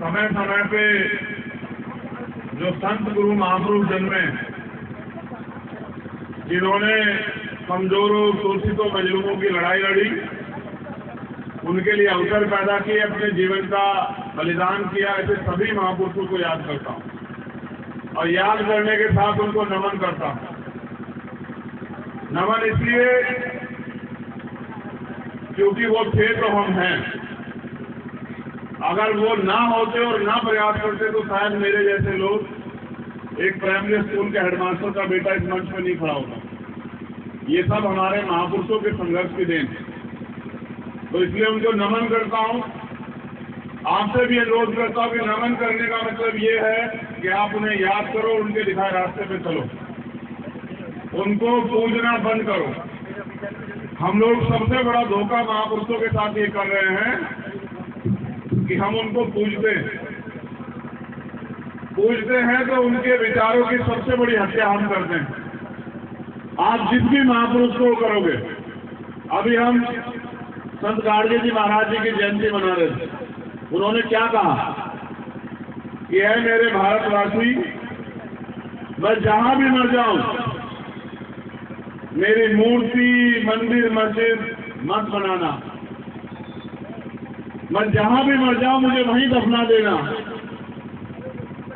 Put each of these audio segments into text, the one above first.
समय समय पे जो संत गुरु महापुरुष जन्मे, जिन्होंने कमजोरों, शोषितों, मजलूमों की लड़ाई लड़ी, उनके लिए अवसर पैदा किए, अपने जीवन का बलिदान किया, ऐसे सभी महापुरुषों को याद करता हूं और याद करने के साथ उनको नमन करता हूं। नमन इसलिए क्योंकि वो थे तो हम हैं। अगर वो ना होते और ना प्रयास करते तो शायद मेरे जैसे लोग, एक प्राइमरी स्कूल के हेडमास्टर का बेटा इस मंच पर नहीं खड़ा होता। ये सब हमारे महापुरुषों के संघर्ष की देन है। तो इसलिए उनको नमन करता हूं। आपसे भी अनुरोध करता हूं कि नमन करने का मतलब ये है कि आप उन्हें याद करो, उनके दिखाए रास्ते पे चलो, उनको पूजना बंद करो। हम लोग सबसे बड़ा धोखा महापुरुषों के साथ ये कर रहे हैं कि हम उनको पूजते हैं तो उनके विचारों की सबसे बड़ी हत्या हम करते हैं। आप जिस भी महापुरुष को करोगे, अभी हम संत गाड़गे जी महाराज जी की जयंती मना रहे थे। उन्होंने क्या कहा कि है मेरे भारतवासी, मैं जहां भी मर जाऊं, मेरी मूर्ति, मंदिर, मस्जिद मत बनाना। मैं जहां भी मर जाऊं मुझे वहीं दफना देना।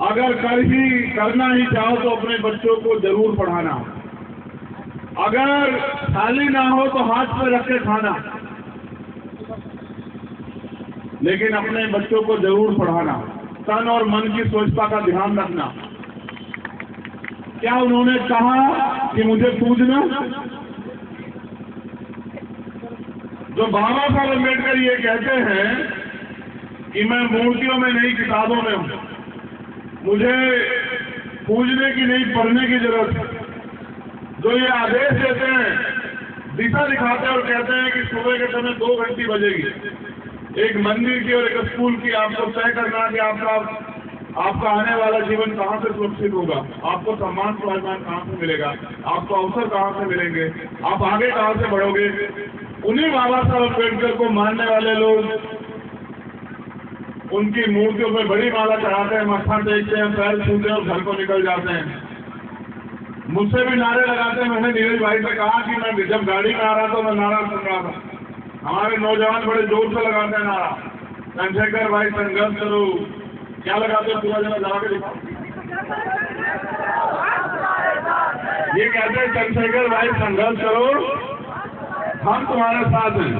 अगर करना ही चाहो तो अपने बच्चों को जरूर पढ़ाना। अगर थाली ना हो तो हाथ पे रख के खाना, लेकिन अपने बच्चों को जरूर पढ़ाना। तन और मन की स्वच्छता का ध्यान रखना। क्या उन्होंने कहा कि मुझे पूजना? जो बाबा साहब अम्बेडकर ये कहते हैं कि मैं मूर्तियों में नहीं किताबों में हूं, मुझे पूजने की नहीं पढ़ने की जरूरत है। जो ये आदेश देते हैं, दिशा दिखाते हैं और कहते हैं कि सुबह के समय 2 घंटी बजेगी, एक मंदिर की और एक स्कूल की, आपको तय करना कि आपका आने वाला जीवन कहां से सुरक्षित होगा, आपको सम्मान स्वाभिमान कहां से मिलेगा, आपको अवसर कहां से मिलेंगे, आप आगे कहां से बढ़ोगे। उन्हीं बाबा साहब अम्बेडकर को मानने वाले लोग उनकी मूर्तियों में बड़ी माला चढ़ाते हैं, मत्था टेकते हैं, पैर छूते हैं और घर को निकल जाते हैं। मुझसे भी नारे लगाते हैं। मैंने नीरज भाई से कहा कि मैं जब गाड़ी में आ रहा था मैं नारा सुन रहा था। हमारे नौजवान बड़े जोर से लगाते हैं नारा, चंद्रशेखर भाई संघर्ष करो। क्या लगाते हैं? पूरा जना लगा के दिखाओ। ये कहते हैं चंद्रशेखर भाई संघर्ष करो, हम तुम्हारे साथ हैं।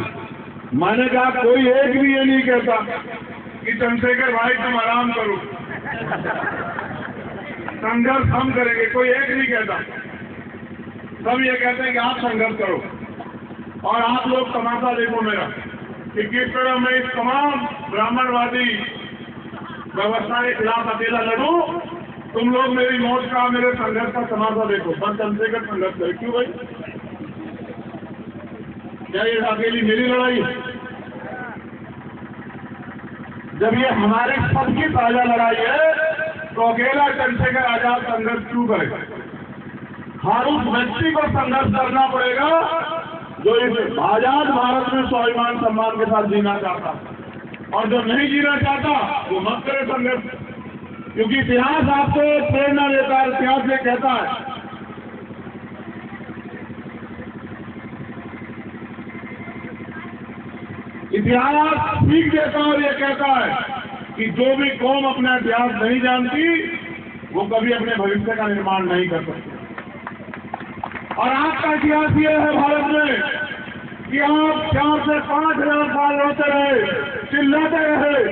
मैंने कहा कोई एक भी ये नहीं कहता कि चंद्रशेखर भाई तुम आराम करो, संघर्ष हम करेंगे। कोई एक नहीं कहता। सब ये कहते हैं कि आप संघर्ष करो और आप लोग तमाशा देखो मेरा कि किस तरह मैं इस तमाम ब्राह्मणवादी व्यवस्था के खिलाफ अकेला लड़ूं। तुम लोग मेरी मौत का, मेरे संघर्ष का तमाशा देखो। बस चंद्रशेखर संघर्ष करे। क्यों भाई? क्या ये अकेली मेरी लड़ाई है? जब ये हमारे सबकी ताजा लड़ाई है तो अकेला चंद्रशेखर आजाद संघर्ष क्यों करेगा? हर उस व्यक्ति को संघर्ष करना पड़ेगा जो इस आजाद भारत में स्वाभिमान सम्मान के साथ जीना चाहता, और जो नहीं जीना चाहता वो मत करे संघर्ष। क्योंकि इतिहास आपको प्रेरणा देता है। इतिहास ये कहता है इतिहास सीख देता है और ये कहता है कि जो भी कौम अपना इतिहास नहीं जानती वो कभी अपने भविष्य का निर्माण नहीं कर सकती। और आपका इतिहास ये है भारत में कि आप 4 से 5 हजार साल रोते रहे, चिल्लाते रहे,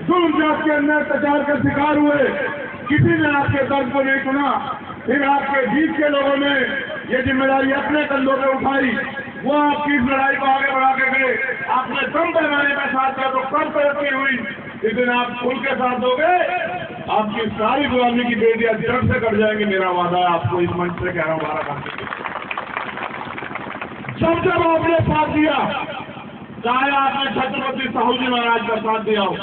जुल्म जात के अंदर अत्याचार का शिकार हुए, किसी ने आपके दर्द को नहीं सुना। फिर आपके बीच के लोगों ने ये जिम्मेदारी अपने कंधों पर उठाई, वो आपकी इस लड़ाई को आगे बढ़ा के गए। आपने कम पैमाने पर साथ दिया तो कम तरक्की हुई। जिस दिन आप खुल के साथ दोगे, आपकी सारी गुलामी की बेटियां जड़ से कट जाएंगे। मेरा वादा है आपको इस मंच से कह रहा हूं। 12 घंटे जब आपने साथ दिया, चाहे आपने छत्रपति साहू जी महाराज का साथ दिया हो,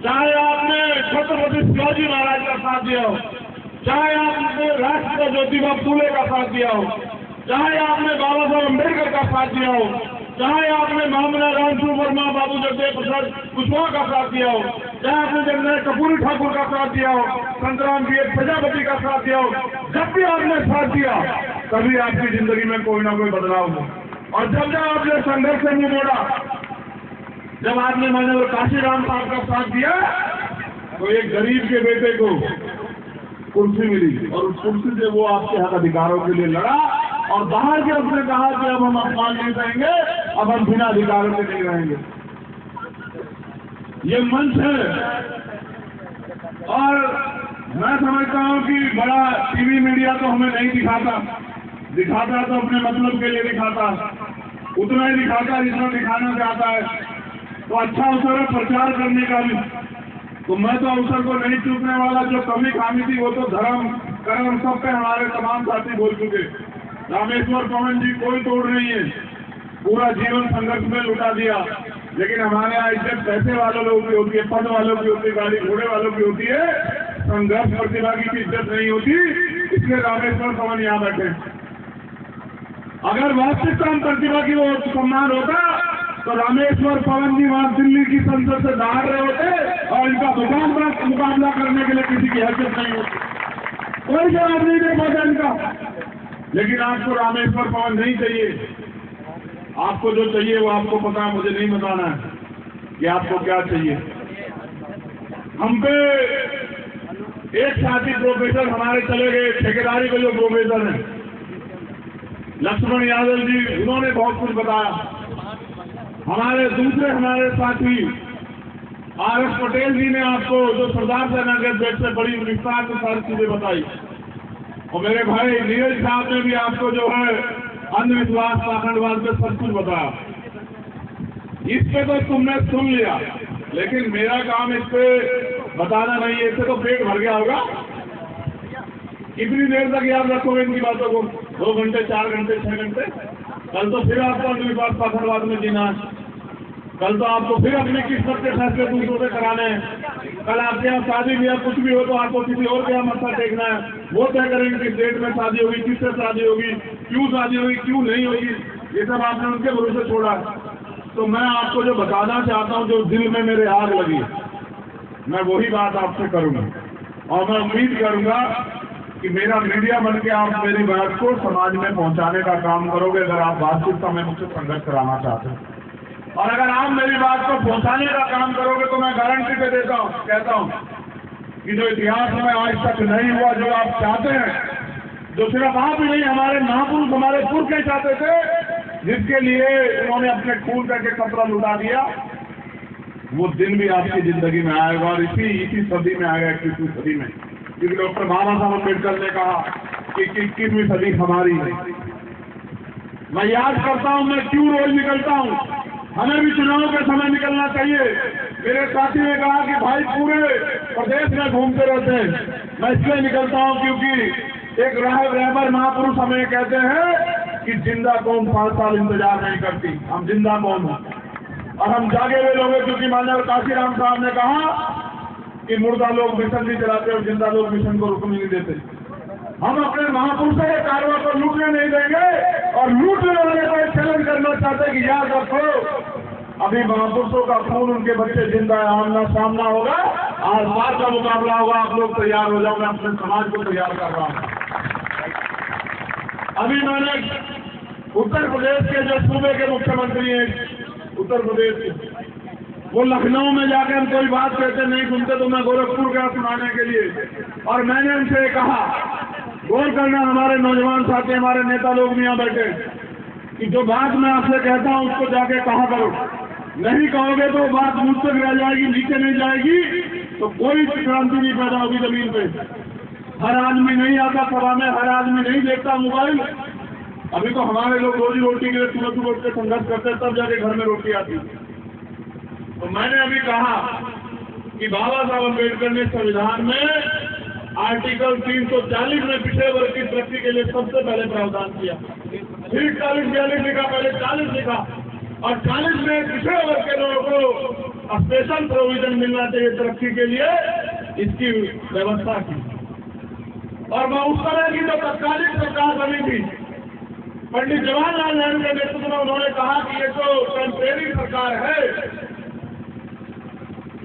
चाहे आपने छत्रपति शिवाजी महाराज का साथ दिया हो, चाहे आपने राष्ट्रपिता ज्योतिबा फूले का साथ दिया हो, चाहे आपने बाबा साहब अम्बेडकर का साथ दिया हो, चाहे आपने महामना रामचंद्र वर्मा, बाबू जगदेव प्रसाद कुशवाहा का साथ दिया हो, चाहे आपने जगन्नाथ कपूरी ठाकुर का साथ दिया हो, संतराम जी प्रजापति का साथ दिया हो, जब भी आपने साथ दिया तभी आपकी जिंदगी में कोई ना कोई बदलाव हो। और जब जब आपने संघर्ष से मुंह मोड़ा, जब आपने माननीय काशीराम साहब का साथ दिया, तो एक गरीब के बेटे को कुर्सी मिली और उस कुर्सी से वो आपके हक अधिकारों के लिए लड़ा और बाहर के उसने कहा कि अब हम अपमान नहीं करेंगे, अब हम बिना अधिकारों के नहीं रहेंगे। ये मंच है और मैं समझता हूं कि बड़ा टीवी मीडिया तो हमें नहीं दिखाता तो अपने मतलब के लिए दिखाता, उतना ही दिखाता जितना दिखाना चाहता है। तो अच्छा अवसर है प्रचार करने का भी, तो मैं तो अवसर को नहीं चूकने वाला। जो कमी खामी थी वो तो धर्म कर्म सब पे हमारे तमाम साथी बोल चुके। रामेश्वर पवन जी कोई तोड़ नहीं है, पूरा जीवन संघर्ष में लुटा दिया, लेकिन हमारे यहाँ इज्जत पैसे वालों लोगों की होती है, पद वालों की होती है, गाड़ी घोड़े वालों की होती है, संघर्ष प्रतिभागी की इज्जत नहीं होती। इसलिए रामेश्वर पवन यहाँ बैठे। अगर वास्तविकता प्रतिभा की वो सम्मान होता तो रामेश्वर पवन जी वहां दिल्ली की संसद से बाहर रहे होते और इनका मुकाबला करने के लिए किसी की हैसियत नहीं होती, कोई जवाब नहीं दे पाता इनका। लेकिन आपको रामेश्वर पवन नहीं चाहिए, आपको जो चाहिए वो आपको पता है, मुझे नहीं बताना है कि आपको क्या चाहिए। हम पे एक साथी प्रोफेसर हमारे चले गए, ठेकेदारी के जो प्रोफेसर हैं लक्ष्मण यादव जी, उन्होंने बहुत कुछ बताया। हमारे साथी RS पटेल जी ने आपको जो सरदार सेना के अध्यक्ष से बड़ी विस्तार से सारी चीजें बताई, और मेरे भाई नीरज साहब ने भी आपको जो है अंधविश्वास पाखंडवाद पे सब कुछ बताया। इस पे तो तुमने सुन लिया, लेकिन मेरा काम इस पे बताना नहीं है। इससे तो पेट भर गया होगा। कितनी देर तक याद रखोगे इनकी बातों को? 2 घंटे, 4 घंटे, 6 घंटे? कल तो फिर आपको अंधविश्वास पाखंडवाद में जीना है। कल तो आपको फिर अपने किस्मत के फैसले दूसरों से कराने हैं। कल आपके यहाँ शादी ब्याह कुछ भी हो तो आपको किसी और के यहाँ मत्था टेकना है। वो तय करेंगे किस डेट में शादी होगी, किससे शादी होगी, क्यों शादी होगी, क्यों नहीं होगी। ये सब आपने उनके भरोसे छोड़ा है। तो मैं आपको जो बताना चाहता हूँ, जो दिल में मेरे आग लगी, मैं वही बात आपसे करूंगा। और मैं उम्मीद करूंगा कि मेरा मीडिया बन के आप मेरी बात को समाज में पहुंचाने का काम करोगे, अगर आप वास्तविकता में मुझसे संघर्ष कराना चाहते हैं। और अगर आप मेरी बात को पहुंचाने का काम करोगे तो मैं गारंटी पे कहता हूं कि जो इतिहास में आज तक नहीं हुआ, जो आप चाहते हैं, जो सिर्फ आप ही नहीं, हमारे महापुरुष, हमारे पुरखे चाहते थे, जिसके लिए उन्होंने अपने खून करके कपड़ा लुटा दिया, वो दिन भी आपकी जिंदगी में आएगा। और इसी सदी में आएगा, 21वीं सदी में। क्योंकि डॉक्टर बाबा साहब अम्बेडकर ने कहा कि 21वीं सदी हमारी है। मैं याद करता हूं, मैं क्यों रोज निकलता हूं। हमें भी चुनाव के समय निकलना चाहिए। मेरे साथी ने कहा कि भाई पूरे प्रदेश में घूमते रहते हैं। मैं इसलिए निकलता हूं क्योंकि एक रहबर महापुरुष हमें कहते हैं कि जिंदा कौम 5 साल इंतजार नहीं करती, हम जिंदा कौम हैं और हम जागे हुए लोग हैं। क्योंकि माननीय काशीराम साहब ने कहा कि मुर्दा लोग मिशन नहीं चलाते और जिंदा लोग मिशन को रुकने नहीं देते। हम अपने महापुरुषों के कार्यों को लूटने नहीं देंगे और लूटने वाले को चैलेंज करना चाहते हैं कि याद रखो, अभी महापुरुषों का खून, उनके बच्चे जिंदा है, आमना सामना होगा, आज बात का मुकाबला होगा। आप लोग तैयार हो जाओ, मैं अपने समाज को तैयार कर रहा हूं। अभी मैंने उत्तर प्रदेश के जो सूबे के मुख्यमंत्री हैं, उत्तर प्रदेश के, वो लखनऊ में जाकर हम कोई बात कहते नहीं सुनते, तो मैं गोरखपुर गया सुनाने के लिए। और मैंने उनसे कहा, गौर करना हमारे नौजवान साथी, हमारे नेता लोग भी यहाँ बैठे, कि जो बात मैं आपसे कहता हूँ उसको जाके कहा करो। नहीं कहोगे तो बात मुझ तक रह जाएगी, नीचे नहीं जाएगी, तो कोई क्रांति नहीं पैदा होगी जमीन पे। हर आदमी नहीं आता सभा में, हर आदमी नहीं देखता मोबाइल। अभी तो हमारे लोग रोजी रोटी के लिए सुबह उठ के संघर्ष करते हैं, तब जाके घर में रोटी आती। तो मैंने अभी कहा कि बाबा साहब अम्बेडकर ने संविधान में आर्टिकल 340 में पिछड़े वर्ग की तरक्की के लिए सबसे पहले प्रावधान किया। फिर 40-42 लिखा, पहले 40 लिखा, और 40 में पिछड़े वर्ग के लोगों को स्पेशल प्रोविजन मिलना चाहिए तरक्की के लिए, इसकी व्यवस्था की। और मैं उस तरह की जो तत्कालीन सरकार बनी थी, पंडित जवाहरलाल नेहरू के नेतृत्व में, उन्होंने कहा कि ये जो टेम्परेरी सरकार है,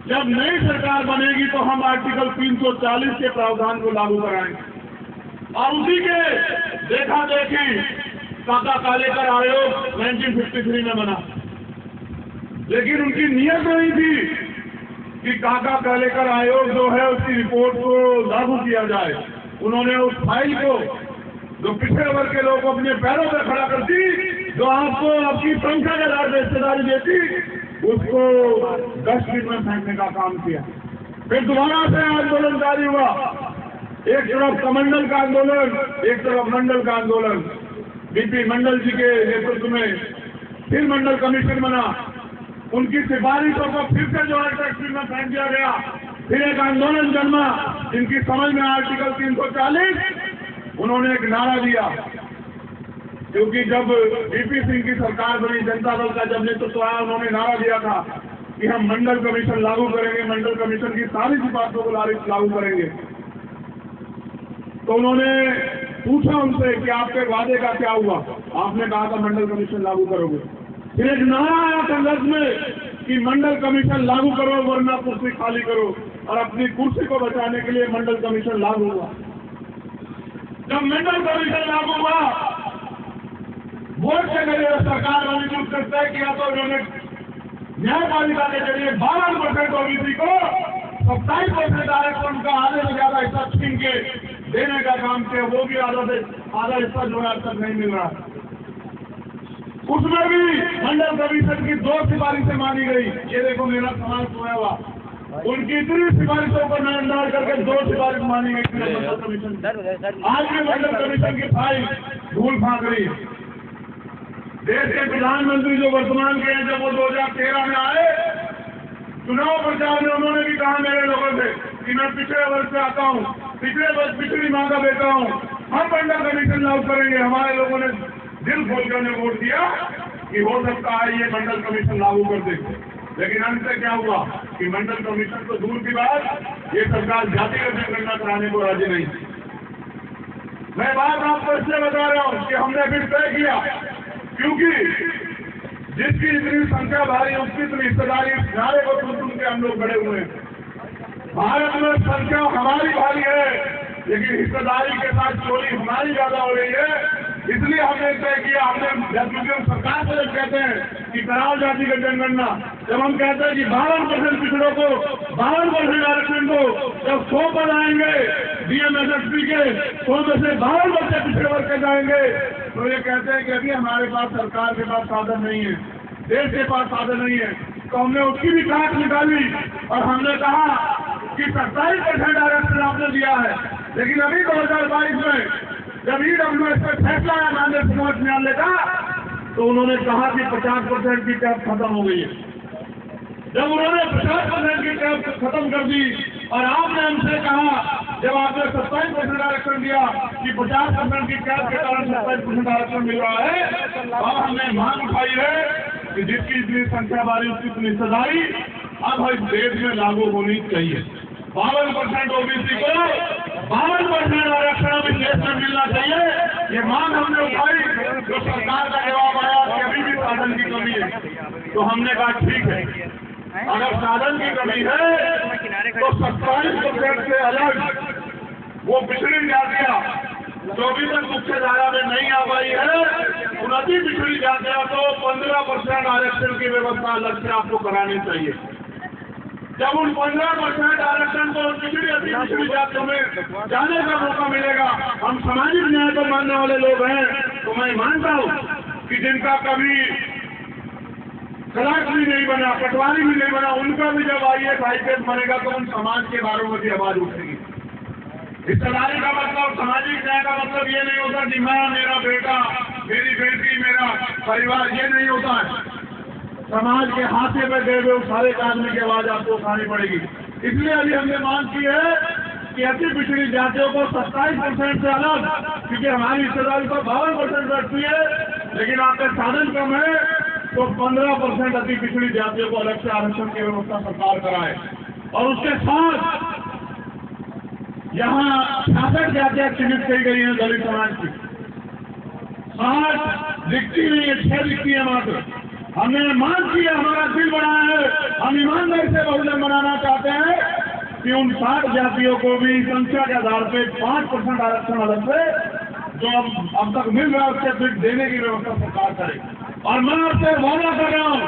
जब नई सरकार बनेगी तो हम आर्टिकल 340 के प्रावधान को लागू कराएंगे। और उसी के देखा देखी काका कालेकर आयोग 1953 में बना, लेकिन उनकी नीयत नहीं थी कि काका कालेकर आयोग जो है उसकी रिपोर्ट को लागू किया जाए। उन्होंने उस फाइल को जो पिछड़े वर्ग के लोग अपने पैरों पर खड़ा करती, जो आपको आपकी संख्या के आधार पर हिस्सेदारी देती, उसको डस्टबिन में फेंकने का काम किया। फिर दोबारा से आंदोलन जारी हुआ, एक तरफ कमंडल का आंदोलन, एक तरफ मंडल का आंदोलन। बीपी मंडल जी के नेतृत्व में फिर मंडल कमीशन बना, उनकी सिफारिशों को फिर से जो है डस्टबिन में फेंक दिया गया। फिर एक आंदोलन जन्मा, जिनकी समझ में आर्टिकल 340, उन्होंने एक नारा दिया, क्योंकि जब वीपी सिंह की सरकार बनी, जनता दल का जब नेतृत्व आया, उन्होंने नारा दिया था कि हम मंडल कमीशन लागू करेंगे, मंडल कमीशन की सारी सिफारिशों को लागू करेंगे। तो उन्होंने पूछा उनसे कि आपके वादे का क्या हुआ? आपने कहा था मंडल कमीशन लागू करोगे। फिर एक नारा आया संघर्ष में कि मंडल कमीशन लागू करो वरना कुर्सी खाली करो, और अपनी कुर्सी को बचाने के लिए मंडल कमीशन लागू हुआ। जब मंडल कमीशन लागू हुआ, वोट से मेरे सरकार वाली ने उससे तय किया, तो उन्होंने न्यायपालिका के जरिए 52% ओबीसी को 27% आरक्षण का आधे से ज्यादा हिस्सा छीन के देने का काम किया। वो भी आधा हिस्सा जो है अब तक नहीं मिल रहा। उसमें भी मंडल कमीशन की 2 सिफारिशें मानी गई। ये देखो मेरा सवाल सोया हुआ, उनकी 3 सिफारिशों को नजरअंदाज करके 2 सिफारिश मानी गई थी मंडल कमीशन। आज भी मंडल कमीशन की फाइल धूल फांक रही। देश के प्रधानमंत्री जो वर्तमान के हैं, जब वो 2013 में आए चुनाव प्रचार में, उन्होंने भी कहा मेरे लोगों से कि मैं पिछड़े वर्ग से आता हूँ, पिछड़ी माँ का बेटा हूँ, हम मंडल कमीशन लागू करेंगे। हमारे लोगों ने दिल खोलकर ने वोट दिया कि हो सकता है ये मंडल कमीशन लागू कर दे। लेकिन अंत से क्या हुआ कि मंडल कमीशन तो दूर की बात, ये सरकार जातिगत जनगणना कराने को राजी नहीं। मैं बात आपको इसलिए बता रहा हूँ कि हमने फिर तय किया, क्योंकि जिसकी इतनी संख्या भारी, उसकी इतनी हिस्सेदारी, इस नारे को सुन के हम लोग बड़े हुए हैं। भारत में संख्या हमारी भारी है, लेकिन हिस्सेदारी के साथ चोरी हमारी ज्यादा हो रही है। इसलिए हमने तय किया, क्योंकि हम सरकार से जब कहते हैं कि कराओ जातिगत जनगणना, जब हम कहते हैं कि 52% पिछड़ों को 52% आरक्षण दो, जब 100 पद आएंगे डीएमएसएसपी के, 100 में से 52% पिछड़े वर्ग के जाएंगे, तो ये कहते हैं कि अभी हमारे पास सरकार के पास साधन नहीं है, देश के पास साधन नहीं है। तो हमने उसकी भी काट निकाली और हमने कहा कि 27% आरक्षण आपने दिया है, लेकिन अभी 2022 में जब ईडब्ल्यूएस पर फैसला आया माननीय सर्वोच्च न्यायालय का, तो उन्होंने कहा कि 50% की कैप खत्म हो गई है। जब उन्होंने 50% की कैप खत्म कर दी और आपने हमसे कहा, जब आपने 27% आरक्षण दिया कि 50% की कैप के कारण 27% आरक्षण मिल रहा है, अब हमने मांग उठाई है कि जिसकी इतनी संख्या बारी उसकी इतनी हिस्सेदारी अब इस देश में लागू होनी चाहिए। 52% ओबीसी को 52% आरक्षण भी देश में मिलना चाहिए। ये मांग हमने उठाई, जो सरकार का जवाब आया कि अभी भी साधन की कमी है। तो हमने कहा ठीक है, अगर साधन की कमी है तो 27% से अलग वो पिछड़ी जातियां जो अभी तक मुख्य धारा में नहीं आ पाई है, उन अति पिछड़ी जातियां को 15% आरक्षण की व्यवस्था अलग से आपको करानी चाहिए। जब उन 15% आरक्षण को पिछड़ी अति पिछड़ी जातियों में जाने का मौका मिलेगा, हम सामाजिक न्याय को मानने वाले लोग हैं, तो मैं मानता हूँ कि जिनका कभी क्लर्क भी नहीं बना, पटवारी भी नहीं बना, उनका भी जब आईएएस आईपीएस बनेगा तो उन समाज के बारे में भी आवाज उठेगी। हिस्सेदारी का मतलब, सामाजिक न्याय का मतलब ये नहीं होता कि मैं, मेरा बेटा, मेरी बेटी, मेरा परिवार, ये नहीं होता है। समाज के हाथे में गए हुए सारे आदमी की आवाज आपको उठानी पड़ेगी। इसलिए अभी हमने मांग की है कि अति पिछड़ी जातियों को 27% से अलग, क्योंकि हमारी हिस्सेदारी तो 52% बैठती है, लेकिन आपके साधन कम है, तो 15% अति पिछड़ी जातियों को अलग से आरक्षण की व्यवस्था सरकार कराए। और उसके साथ यहाँ 66 जातियां चिन्हित की गई हैं दलित समाज की, 60 दिखती नहीं है, 6 दिखती है मात्र। हमने मान किया, हमारा दिल बड़ा है, हम ईमानदारी से बहुजन बनाना चाहते हैं कि उन 60 जातियों को भी संख्या के आधार पे 5% आरक्षण अलग से जो अब तक मिल रहा है उससे फिर देने की व्यवस्था सरकार करे। और मैं आपसे वादा कर रहा हूं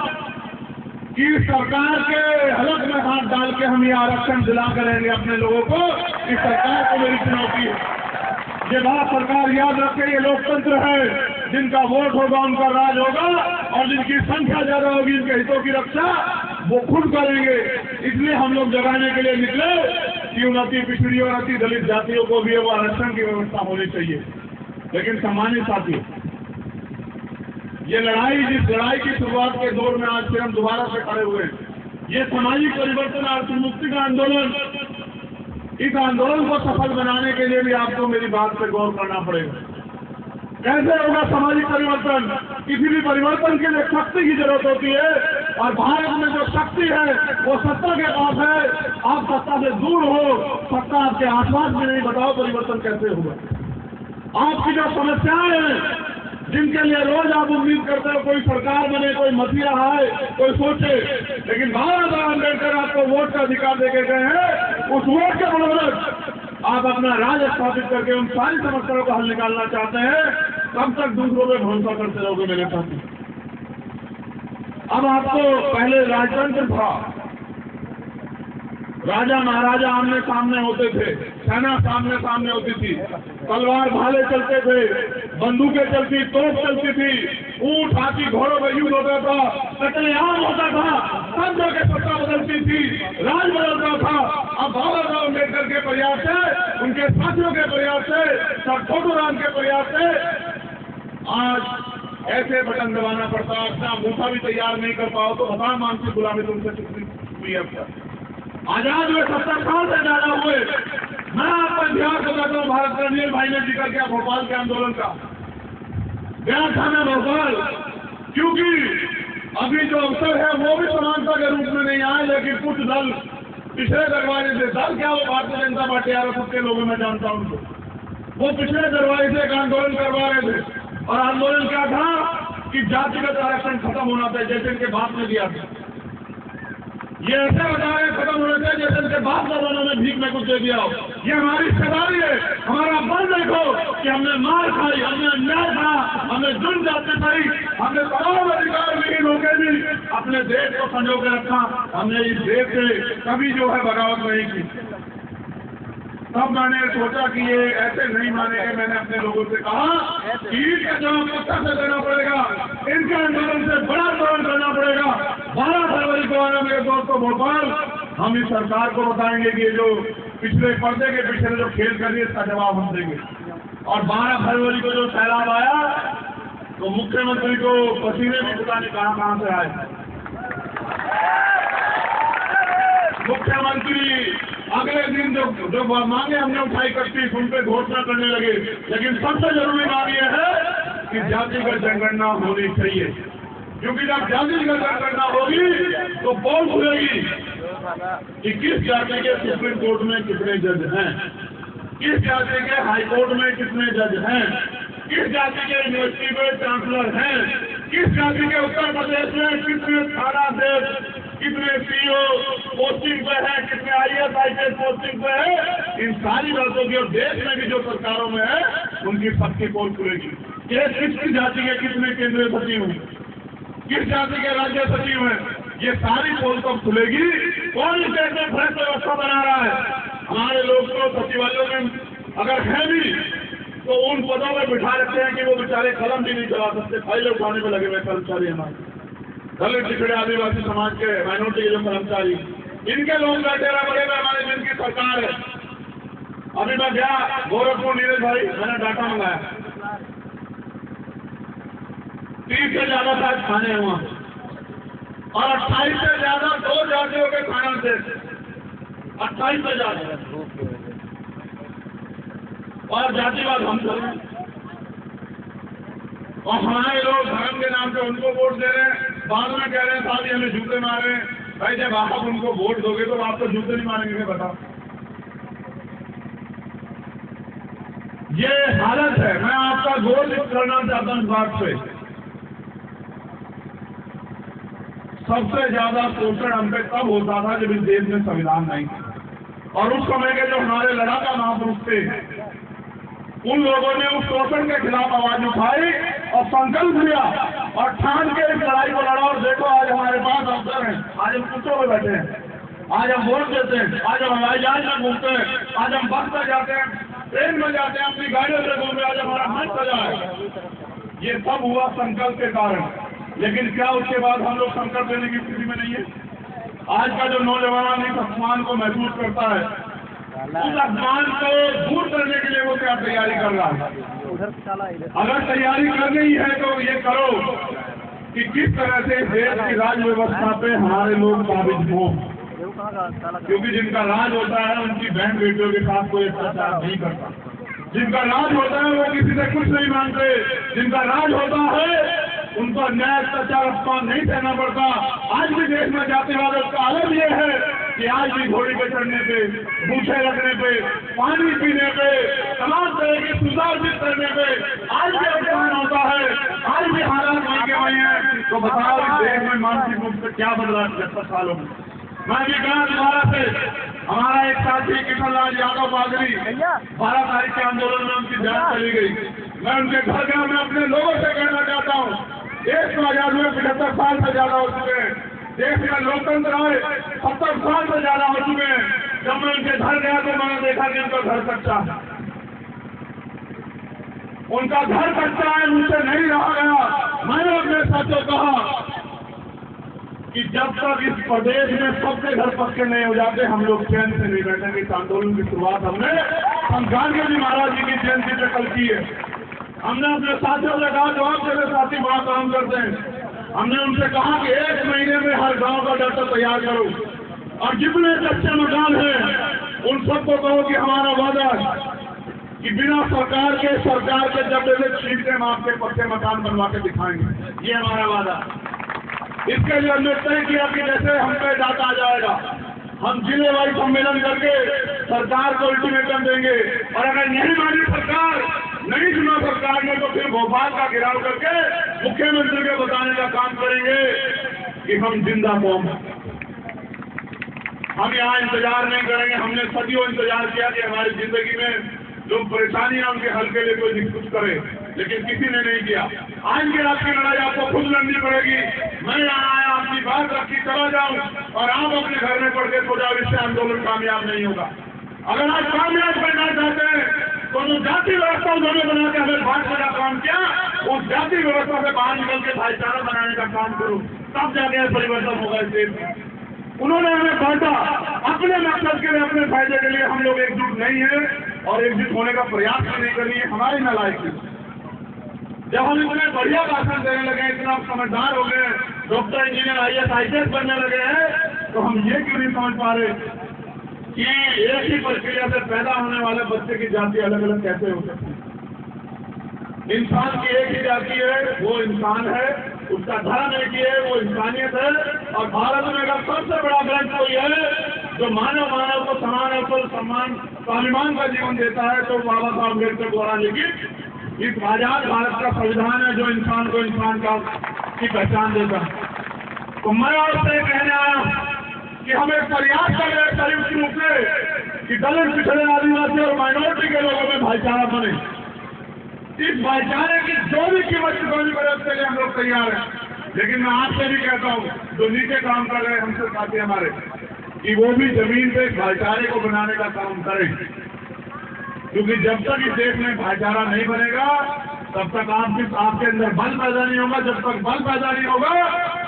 कि सरकार के हलक में हाथ डाल के हम ये आरक्षण दिला करेंगे अपने लोगों को। इस सरकार को मेरी चुनौती है, ये बात सरकार याद रखे, ये लोकतंत्र है, जिनका वोट होगा उनका राज होगा और जिनकी संख्या ज्यादा होगी उनके हितों की रक्षा वो खुद करेंगे। इसलिए हम लोग जगाने के लिए निकले कि उन अति पिछड़ी और अति दलित जातियों को भी वो आरक्षण की व्यवस्था होनी चाहिए। लेकिन सम्मानित साथियों, ये लड़ाई, जिस लड़ाई की शुरुआत के दौर में आज फिर हम दोबारा से खड़े हुए हैं, ये सामाजिक परिवर्तन आर्थिक मुक्ति का आंदोलन, इस आंदोलन को सफल बनाने के लिए भी आपको मेरी बात पर गौर करना पड़ेगा। कैसे होगा सामाजिक परिवर्तन? किसी भी परिवर्तन के लिए शक्ति की जरूरत होती है और भारत में जो शक्ति है वो सत्ता के पास है। आप सत्ता से दूर हो, सत्ता आपके आसपास में नहीं, बताओ परिवर्तन कैसे होगा? आपकी जो समस्याएं हैं जिनके लिए रोज आप उम्मीद करते हो कोई सरकार बने, कोई मसीहा आए, कोई सोचे, लेकिन बाबा अम्बेडकर आपको वोट का अधिकार देके गए हैं। उस वोट के बदौलत आप अपना राज स्थापित करके उन सारी समस्याओं का हल निकालना चाहते हैं। कब तक दूसरों पे भरोसा करते रहोगे मेरे साथी? अब आपको पहले राजतंत्र था, राजा महाराजा आमने सामने होते थे, सेना सामने सामने होती थी, तलवार भाले चलते थे, बंदूकें चलती, तोप चलती थी, ऊंट हाथी घोड़ों में युद्ध होता था, कत्लेआम होता था, सब जगह सत्ता बदलती थी, राज बदलता था। अब बाबा साहब अम्बेडकर के प्रयास से, उनके साथियों के प्रयास से, सर छोटूराम के प्रयास से आज ऐसे बटन दबाना पड़ता है। अपना अंगूठा भी तैयार नहीं कर पाओ तो बता मानसिक गुलामी तुमसे कितनी हुई अब तक। आजाद में 70 साल से ज्यादा हुए। मैं आपको इतिहास बताता हूँ, भारत का नील भाई ने जिक्र किया भोपाल के आंदोलन का। गया था मैं भोपाल, क्योंकि अभी जो अवसर है वो भी समानता के रूप में नहीं आए, लेकिन कुछ दल पिछले दरवाजे से, दल क्या वो भारतीय जनता पार्टी आरएसएस के लोगों में जानता हूँ उनको, वो पिछले दरवाजे से एक आंदोलन करवा रहे थे। और आंदोलन क्या था कि जातिगत आरक्षण खत्म होना था, जैसे इनके बाप ने दिया था। ये ऐसे बता रहे खत्म होने से जैसे इनके बाप दादाओं ने भीख में कुछ दे दिया हो। ये हमारी हिस्सेदारी है, हमारा बल देखो कि हमने मार खाई, हमने अन्याय करा, हमने जुर्म जाते पाई, हमने तमाम अधिकार विहीन होकर भी अपने देश को संजो के रखा। हमने इस देश से कभी जो है बगावत नहीं की। तब मैंने सोचा कि ये ऐसे नहीं मानेंगे। मैंने अपने लोगों से कहा कि इसका जवाब पत्थर से देना पड़ेगा, इनके आंदोलन से बड़ा आंदोलन करना पड़ेगा। 12 फरवरी को आना मेरे दोस्तों भोपाल, हम इस सरकार को बताएंगे कि ये जो पिछले पर्दे के पीछे जो खेल कर रही है इसका जवाब हम देंगे। और 12 फरवरी को जो सैलाब आया तो मुख्यमंत्री को पसीने भी पता नहीं कहां से आए। मुख्यमंत्री अगले दिन जो मांगे हमने उठाई 31 उन पे घोषणा करने लगे। लेकिन सबसे जरूरी बात यह है कि जातिगत जनगणना होनी चाहिए, क्योंकि जब जातिगत जनगणना होगी तो पोल खुलेगी कि किस जाति के सुप्रीम कोर्ट में कितने जज हैं, किस जाति के हाई कोर्ट में कितने जज हैं, किस जाति के यूनिवर्सिटी में चांसलर हैं, किस जाति के उत्तर प्रदेश में कितने थानाध्यक्ष, कितने सीईओ पोस्टिंग पे है, कितने आईएएस आईपीएस पोस्टिंग पे है। इन सारी बातों की और देश में भी जो सरकारों में है उनकी सबकी पोल खुलेगी। किस जाति के कितने केंद्रीय सचिव हैं, किस जाति के राज्य सचिव हैं, ये सारी पोल कब खुलेगी? कौन इस देश में फ्रेश व्यवस्था बना रहा है? हमारे लोग तो सचिवालयों में अगर है भी तो उन पदों में बिठा रखते हैं कि वो बेचारे कलम भी नहीं चला सकते, फाइलें उठाने में लगे हुए कर्मचारी हमारे दलित पिछड़े आदिवासी समाज के माइनॉरिटी के जो कर्मचारी, इनके लोग बैठे रहे बड़े हमारे जिनकी सरकार है। अभी मैं गया गोरखपुर, नीरज भाई, मैंने डाटा मंगाया, 30 से ज्यादा शायद खाने हैं वहां और 28 से ज्यादा 2 जातियों के खाना थे, 28 से ज्यादा। और जातिवाद हम करें और हमारे लोग धर्म के नाम पे उनको वोट दे रहे हैं, बाद में कह रहे हैं साहब हमें जूते मारे। भाई जब आप उनको वोट दोगे तो आप तो जूते नहीं मारेंगे, बताओ। ये हालत है। मैं आपका गोल करना चाहता हूं इस बात पे सबसे ज्यादा शोषण हम पे तब होता था जब इस देश में संविधान नहीं था। और उस समय के जो हमारे लड़ाका महापुरुष थे, उन लोगों ने उस शोषण के खिलाफ आवाज उठाई और संकल्प लिया और ठान के इस लड़ाई को लड़ा। और देखो आज हमारे पास अवसर है, आज हम कुत्तों में बैठे हैं, आज हम वोट देते हैं, आज हम हवाई जहाज में घूमते हैं, आज हम बस में जाते हैं, ट्रेन में जाते हैं, अपनी गाड़ियों से घूमते, आज हमारा हाथ सजा है। ये सब हुआ संकल्प के कारण। लेकिन क्या उसके बाद हम लोग संकल्प लेने की स्थिति में नहीं है? आज का जो नौजवान इस अपमान को महसूस करता है, उस अपमान को दूर करने के लिए वो क्या तैयारी कर रहा है? अगर तैयारी करनी ही है तो ये करो कि किस तरह से देश की राज व्यवस्था पे हमारे लोग काबिज हों, क्योंकि जिनका राज होता है उनकी बहन बेटियों के साथ कोई अत्याचार नहीं करता। जिनका राज होता है वो किसी से कुछ नहीं मांगते। जिनका राज होता है उनको अन्याय अत्याचार अपमान नहीं सहना पड़ता। आज भी देश में जाते वाले उसका आलम ये है कि आज भी घोड़ी पे चढ़ने पे, भूखे रखने पे, पानी पीने पे, तमाम तरह की सुधारित करने पे आज भी अपमान होता है। आज भी हालात नहीं के वही है। तो बताओ इस देश में मानसिक रूप से क्या बदला 70 सालों में? मैं भी कहा दोबारा से, हमारा एक साथी किशन लाल यादव पादरी 12 तारीख के आंदोलन में उनकी जान चली गई। मैं उनके घर गया, मैं अपने लोगों से कहना चाहता हूँ, देश को आजाद हुए 75 साल से ज्यादा हो चुके हैं, देश में लोकतंत्र आए 70 साल से ज्यादा हो चुके हैं। जब मैं उनके घर गया तो मैंने देखा कि उनका घर कच्चा है, उनका घर कच्चा है, उनसे नहीं रहा गया। मैंने अपने साथियों कहा कि जब तक इस प्रदेश में सबके घर पक्के नहीं हो जाते हम लोग चैन से नहीं बैठेंगे। इस आंदोलन की शुरुआत हमने गांधी जी महाराज जी की जयंती पे कल की है। हमने अपने साथियों से कहा, जो आप जैसे साथी बड़ा काम करते हैं, हमने उनसे कहा कि 1 महीने में हर गांव का डाटा तैयार करो और जितने कच्चे मकान हैं उन सबको कहो कि हमारा वादा कि बिना सरकार के जब छीट के हम आपके पक्के मकान बनवा के दिखाएंगे। ये हमारा वादा। इसके लिए हमने तय किया कि जैसे हम पे डाटा आ जाएगा, हम जिले वाइज सम्मेलन करके सरकार को अल्टीमेटम देंगे और अगर नहीं मानी सरकार, नहीं सुना सरकार ने, तो फिर भोपाल का घेराव करके मुख्यमंत्री को बताने का काम करेंगे कि हम जिंदा कौम हैं। हम यहाँ इंतजार नहीं करेंगे। हमने सदियों इंतजार किया कि हमारी जिंदगी में जो परेशानियां उनके हल के लिए कोई कुछ करे, लेकिन किसी ने नहीं किया। आज की रात की लड़ाई आपको खुद लड़नी पड़ेगी। मैं यहाँ आया, अपनी बात रखी, चला जाऊं और आप अपने घर में पढ़ के सो जाओ, इससे आंदोलन कामयाब नहीं होगा। अगर आप कामयाब करना चाहते हैं तो जो जाति व्यवस्था उन्होंने बना के हमें बांटने का काम किया, उस जाति व्यवस्था से बाहर निकल के भाईचारा बनाने का काम करो, तब जाके परिवर्तन होगा इस देश में। उन्होंने हमें बांटा अपने मकसद के लिए, अपने फायदे के लिए। हम लोग एकजुट नहीं है और एकजुट होने का प्रयास भी नहीं करिए। हमारी नालायकी, जब हम इतने बढ़िया भाषण देने लगे, इतना समझदार हो गए, डॉक्टर, इंजीनियर, IAS, IPS बनने लगे हैं, तो हम ये क्यों नहीं समझ पा रहे कि एक ही प्रक्रिया से पैदा होने वाले बच्चे की जाति अलग अलग कैसे हो सकती है? इंसान की एक ही जाति है, वो इंसान है, उसका धर्म एक ही है, वो इंसानियत है। और भारत में अगर सबसे बड़ा ग्रंथ कोई है जो मानव को समान अवसर, सम्मान, स्वाभिमान का जीवन देता है, तो बाबा साहब अम्बेडकर द्वारा लिखित इस आजाद भारत का संविधान है, जो इंसान को इंसान की पहचान देता है। तो मैं आपसे कहने आया कि हम एक प्रयास कर रहे हैं संयुक्त रूप से कि दलित, पिछड़े, आदिवासी और माइनॉरिटी के लोगों में भाईचारा बने। इस भाईचारे की जो भी कीमत चुकानी पड़े उसके लिए हम लोग तैयार हैं। लेकिन मैं आपसे भी कहता हूँ, जो नीचे काम कर रहे हैं हमसे साथी हमारे, कि वो भी जमीन पे भाईचारे को बनाने का काम करें, क्योंकि जब तक इस देश में भाईचारा नहीं बनेगा तब तक आपके अंदर बल पैदा नहीं होगा। जब तक बल पैदा नहीं होगा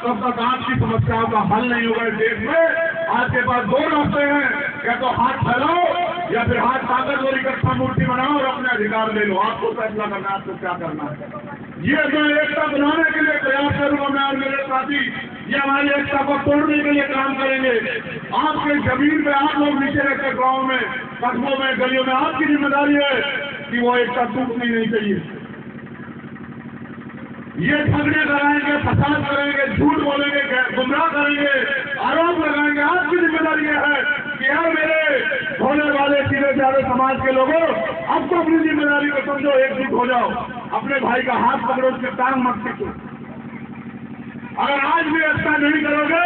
तब तक आपकी समस्याओं का हल नहीं होगा। इस देश में आपके पास 2 रास्ते हैं, या तो हाथ फैलाओ या फिर हाथ ताकतवर इकट्ठा मूर्ति बनाओ और अपने अधिकार ले लो। आपको फैसला करना है आपको क्या करना है। ये मैं एकता बनाने के लिए प्रयास करूंगा, मैं और मेरे साथी ये हमारी एकता को तोड़ने के लिए काम करेंगे। आपके जमीन पे आप लोग नीचे रहते, गाँव में, कस्बों में, गलियों में, आपकी जिम्मेदारी है कि वो एकता टूटनी नहीं चाहिए। ये झगड़े कराएंगे, फसाद करेंगे, झूठ बोलेंगे, गुमराह करेंगे, आरोप लगाएंगे, आपकी जिम्मेदारी है कि यार मेरे होने वाले सीधे साधे समाज के लोगों, अब तो अपनी जिम्मेदारी को समझो, एकजुट हो जाओ, अपने भाई का हाथ पकड़ो, उसके टांग मत खींचो। अगर आज भी ऐसा नहीं करोगे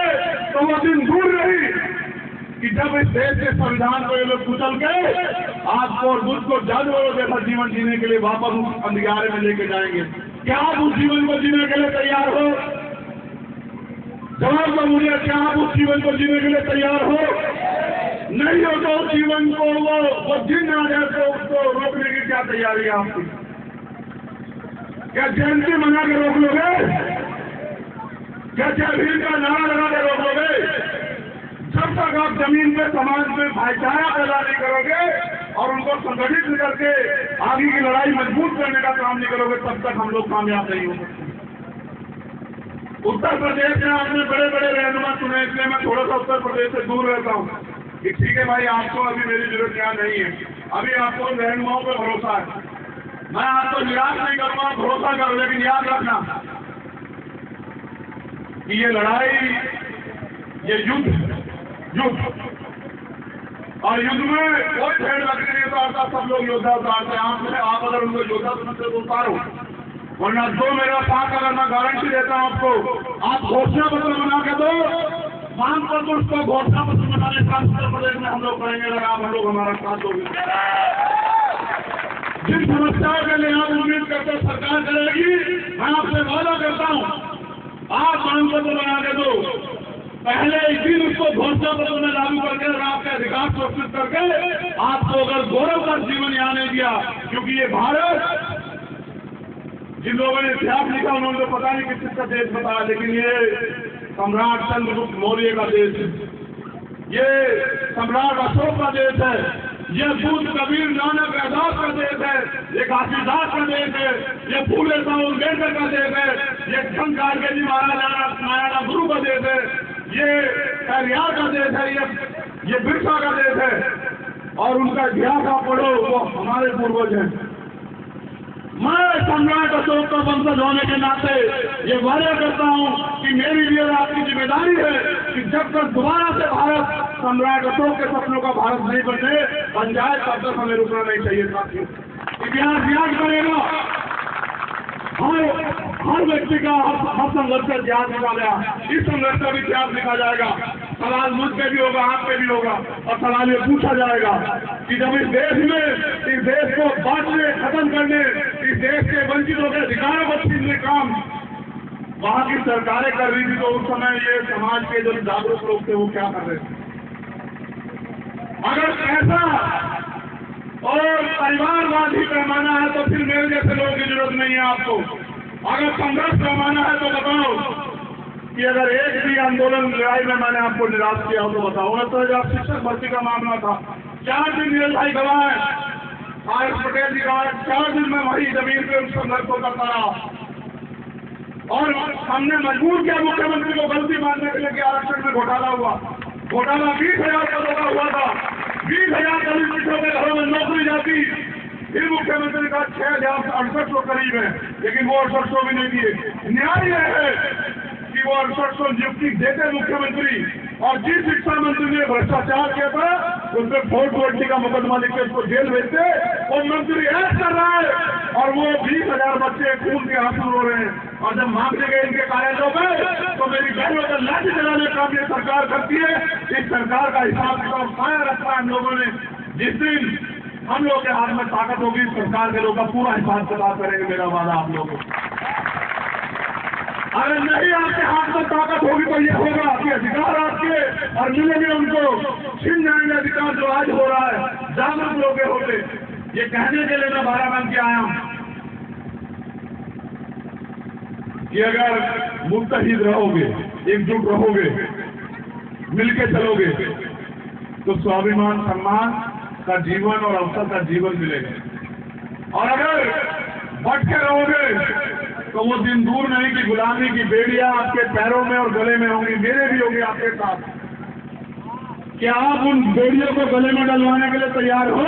तो वो दिन दूर नहीं कि जब इस देश के संविधान को ये लोग कुचल के आपको और मुझको जानवरों जैसा जीवन जीने के लिए वापस उस अंधियारे में लेके जाएंगे। क्या आप उस जीवन को जीने के लिए तैयार हो? जवाब दो मुझे, क्या आप उस जीवन को जीने के लिए तैयार हो? नहीं हो तो उस जीवन को वो दिन आ जाए तो उसको रोकने की क्या तैयारी है आपकी? क्या जयंती मना के रोक लोगे? क्या जय भीम का नारा लगा के रोक लोगे? जब तक आप जमीन पे समाज में भाईचारा पैदा नहीं करोगे और उनको संगठित करके आगे की लड़ाई मजबूत करने का काम नहीं करोगे, तब तक हम लोग कामयाब नहीं हो सकते। उत्तर प्रदेश में आपने बड़े बड़े रहनुमा सुने, इसलिए मैं थोड़ा सा उत्तर प्रदेश से दूर रहता हूँ कि ठीक है भाई, आपको अभी मेरी जरूरत यहाँ नहीं है, अभी आपको रहनुमाओं पर भरोसा है, मैं आपको निराश नहीं करूंगा, भरोसा करो, लेकिन याद रखना कि ये लड़ाई, ये युद्ध और युद्ध में कोई भेड़ लगने नहीं उतारता, सब लोग योद्धा उतारते हैं। आप अगर उनको योद्धा समझते तो उतारो, वरना दो मेरा साथ, अगर मैं गारंटी देता हूं आपको, आप घोषणा पत्र बना के दो, मांग कर दो, उसको घोषणा पत्र बनाने का उत्तर प्रदेश में हम लोग करेंगे अगर आप हम लोग हमारा साथ दोगे। जिन समस्याओं के लिए आप उम्मीद करते सरकार करेगी, मैं आपसे वादा करता हूं, आप मांग पत्र बना के दो, पहले एक दिन उसको घोषणा पत्र में लागू करके और आपके अधिकार सुरक्षित करके आपको अगर गौरव का जीवन यहाँ नहीं दिया, क्योंकि ये भारत, जिन लोगों ने इतिहास लिखा उन्होंने तो पता नहीं किस का देश बताया, लेकिन ये सम्राट चंद्रगुप्त मौर्य का देश है, ये सम्राट अशोक का देश है, ये बुद्ध कबीर नानक रैदास का देश है, ये घासीदास का देश है, ये फूले साहब अम्बेडकर का देश है, ये संत गाडगे जी महाराज नारायण गुरु का देश है, ये पेरियार का देश है, ये बिरसा का देश है। और उनका इतिहास आप पढ़ो, वो हमारे पूर्वज हैं। मैं सम्राट अशोक का वंशज होने के नाते ये वादा करता हूं कि मेरी लिए आपकी जिम्मेदारी है कि जब तक दोबारा से भारत सम्राट अशोक के सपनों का भारत नहीं बन जाए, तब तक हमें रुकना नहीं चाहिए। साथियों, इतिहास याद करेगा, हर व्यक्ति का हर संघर्ष का इतिहास लिखा गया, इस संघर्ष का भी इतिहास लिखा जाएगा। सवाल मुझ पे भी होगा, आप पे भी होगा, और सवाल ये पूछा जाएगा कि जब इस देश को बांटने, खत्म करने, इस देश के वंचितों के अधिकारों को छीनने काम वहां की सरकारें कर रही थी, तो उस समय ये समाज के जो जागरूक लोग थे वो क्या कर रहे थे? अगर पैसा और परिवारवादी पैमाना है तो फिर मेरे जैसे लोगों की जरूरत नहीं है आपको। अगर संघर्ष पैमाना है तो बताओ कि अगर एक भी आंदोलन लड़ाई में मैंने आपको निराश किया हो तो बताओ। तो जब शिक्षक भर्ती का मामला था, 4 दिन नीरज भाई गवाए, आर पटेल जी गवाए, 4 दिन में वही जमीन पे उस संघर्ष को करता रहा और हमने मजबूर किया मुख्यमंत्री को गलती मानने के लिए कि आरक्षण में घोटाला हुआ। घोटाला 20,000 पदों का हुआ था, 20,000 दलित पिछड़ों के घरों में नौकरी जाती। फिर मुख्यमंत्री का 6,068 करीब है, लेकिन वो 68 भी नहीं दिए। न्याय यह है कि वो 68 नियुक्ति देते मुख्यमंत्री, और जिस शिक्षा मंत्री ने भ्रष्टाचार किया था उस पर फोर्ट का मुकदमा लिख के उसको जेल भेजते, वो मंत्री ऐसा कर रहा है और वो 20,000 बच्चे खून के आंसू रो रहे हैं। और जब मांगने गए इनके कार्यालयों में तो मेरी बहनों का लाठी चलाने का ये सरकार करती है। इस सरकार का हिसाब किताब कायम रखा है हम लोगों ने। जिस दिन हम लोग के हाथ में ताकत होगी, सरकार के लोगों का पूरा हिसाब किताब करेंगे, मेरा वादा आप लोगों को। अगर नहीं आपके हाथ में ताकत होगी तो ये होगा कि अधिकार आपके और मिलेंगे उनको, छिन जाएंगे अधिकार जो आज हो रहा है जागरूक लोग होते। ये कहने के लिए मैं बाराबंकी के आया हूं कि अगर मुत्तहिद रहोगे, एकजुट रहोगे, मिलके चलोगे तो स्वाभिमान सम्मान का जीवन और अवसर का जीवन मिलेगा। और अगर बट के रहोगे तो वो दिन दूर नहीं कि गुलामी की बेड़ियां आपके पैरों में और गले में होंगी, मेरे भी होंगे आपके साथ। क्या आप उन बेड़ियों को गले में डलवाने के लिए तैयार हो?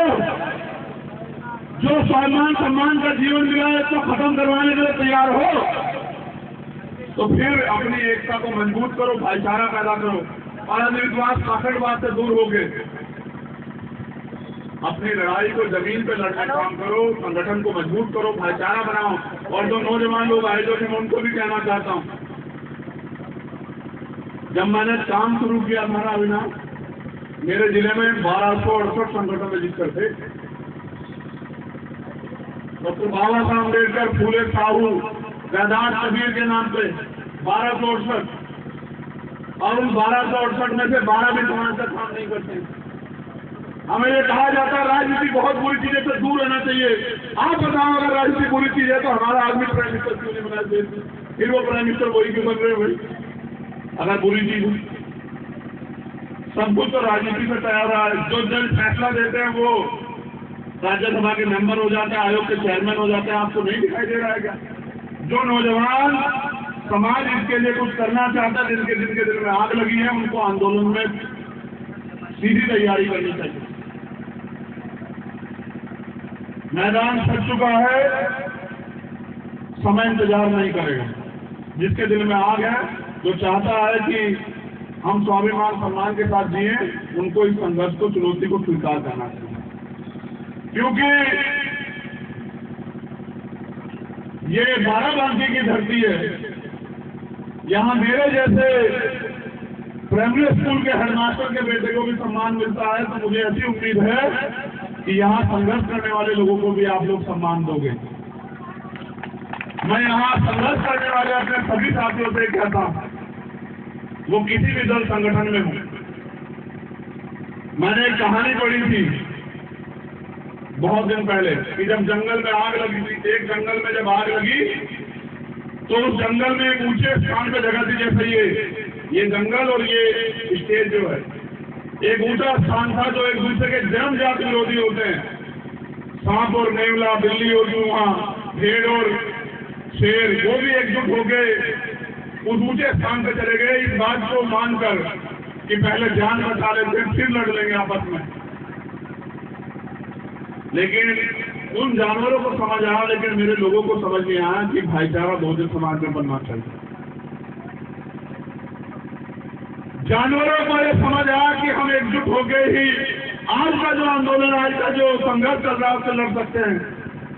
जो स्वाभिमान सम्मान का जीवन मिला है तो खत्म करवाने के लिए तैयार हो? तो फिर अपनी एकता को मजबूत करो, भाईचारा पैदा करो और अंधविश्वास काकड़बाज से दूर होगे। अपनी लड़ाई को जमीन पे लड़ने का काम करो, संगठन को मजबूत करो, भाईचारा बनाओ। और जो नौजवान लोग आए जो मैं उनको भी कहना चाहता हूँ जब मैंने काम शुरू किया था अविनाश, मेरे जिले में 1268 संगठन रजिस्टर थे। डॉक्टर बाबा साहब अम्बेडकर, फूले साहू, वेदांत कबीर के नाम पे 1268, और उन 1268 में से 12 भी समाज का काम नहीं करते। हमें ये कहा जाता है राजनीति बहुत बुरी चीज है, तो दूर रहना चाहिए। आप बताओ, अगर राजनीति बुरी चीज है तो हमारा आदमी प्राइम मिनिस्टर क्यों नहीं बनाया देश में? फिर वो प्राइम मिनिस्टर वही क्यों बन रहे हैं भाई, अगर बुरी चीज है? सब कुछ तो राजनीति से तैयार है। जो जज फैसला देते हैं वो राज्यसभा के मेंबर हो जाते हैं, आयोग के चेयरमैन हो जाते हैं। आपको नहीं दिखाई दे रहा है क्या? जो नौजवान समाज इसके लिए कुछ करना चाहता है, जिनके दिल में आग लगी है, उनको आंदोलन में सीधी तैयारी करनी चाहिए। मैदान सज चुका है, समय इंतजार नहीं करेगा। जिसके दिल में आग है, जो चाहता है कि हम स्वाभिमान सम्मान के साथ जिए, उनको इस संघर्ष को, चुनौती को स्वीकार करना चाहिए। क्योंकि ये बाराबंकी की धरती है। यहाँ मेरे जैसे प्राइमरी स्कूल के हेडमास्टर के बेटे को भी सम्मान मिलता है, तो मुझे ऐसी उम्मीद है कि यहाँ संघर्ष करने वाले लोगों को भी आप लोग सम्मान दोगे। मैं यहाँ संघर्ष करने वाले अपने सभी साथियों से कहता हूँ, वो किसी भी दल संगठन में हो। मैंने एक कहानी पढ़ी थी बहुत दिन पहले कि जब जंगल में आग लगी थी। एक जंगल में जब आग लगी तो उस जंगल में एक ऊंचे स्थान पे जगह थी, जैसे ये जंगल और ये स्टेज जो है, एक ऊंचा स्थान था जो एक दूसरे के जन्मजात विरोधी होते हैं। सांप और नेवला, बिल्ली और चूहा, भेड़ और शेर, वो भी एकजुट हो गए उस ऊंचे स्थान पे चले गए, इस बात को मानकर कि पहले जान बचा लेते, फिर लड़ लेंगे आपस में। लेकिन उन जानवरों को समझ आया, लेकिन मेरे लोगों को समझ नहीं आया कि भाईचारा बहुजन समाज में बनना चाहिए। जानवरों को यह समझ आया कि हम एकजुट होकर ही आज का जो आंदोलन, आज का जो संघर्ष चल रहा है उससे लड़ सकते हैं।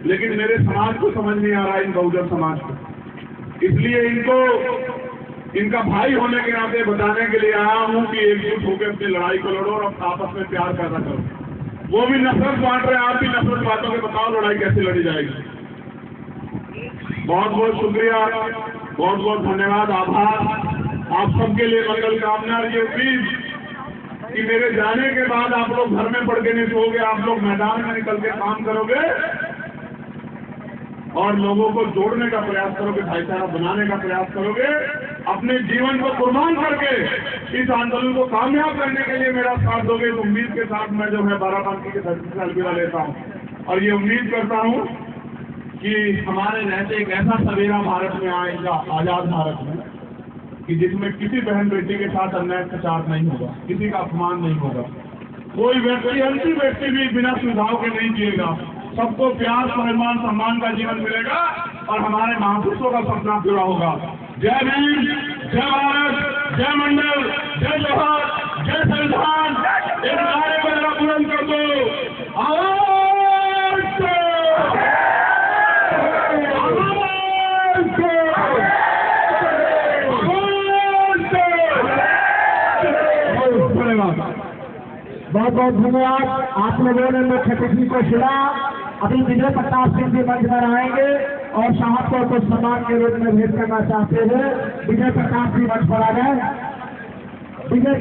लेकिन मेरे समाज को समझ नहीं आ रहा, इन बहुजन समाज को। इसलिए इनको इनका भाई होने के नाते बताने के लिए आया हूं कि एकजुट होकर अपनी लड़ाई को लड़ो और आपस में प्यार पैदा करो। वो भी नफरत बांट रहे हैं, आप भी नफरत बांटो के बताओ लड़ाई कैसे लड़ी जाएगी। बहुत बहुत शुक्रिया, बहुत बहुत धन्यवाद, आभार। आप सबके लिए मंगल कामना। ये उम्मीद कि मेरे जाने के बाद आप लोग घर में पड़ के नहीं सोओगे, आप लोग मैदान में निकल के काम करोगे और लोगों को जोड़ने का प्रयास करोगे, भाईचारा बनाने का प्रयास करोगे। अपने जीवन को कुर्बान करके इस आंदोलन को कामयाब करने के लिए मेरा साथ दोगे। इस उम्मीद के साथ मैं जो है बाराबंकी की धरती से अलविदा लेता हूँ और ये उम्मीद करता हूँ कि हमारे रहते एक ऐसा सवेरा भारत में आएगा, आजाद भारत में, कि जिसमें किसी बहन बेटी के साथ अन्याय अत्याचार नहीं होगा, किसी का अपमान नहीं होगा, कोई व्यक्ति अंतिम व्यक्ति भी बिना सुविधाओं के नहीं जिएगा, सबको प्यार, सम्मान, सम्मान का जीवन मिलेगा और हमारे महापुरुषों का सपना पूरा होगा। जय भीम, जय भारत, जय मंडल, जय जोहार, जय संविधान। एक नारे को जरा बुलंद कर दो, आवाज दो, आवाज दो, आवाज दो। बहुत बहुत धन्यवाद। आप लोगों ने मुख्य अतिथि को सुना। अभी विजय प्रताप सिंह जी मंच पर आएंगे और साहब को कुछ सम्मान के रूप में भेंट करना चाहते हैं। विजय प्रताप जी मंच पर आ जाए। विजय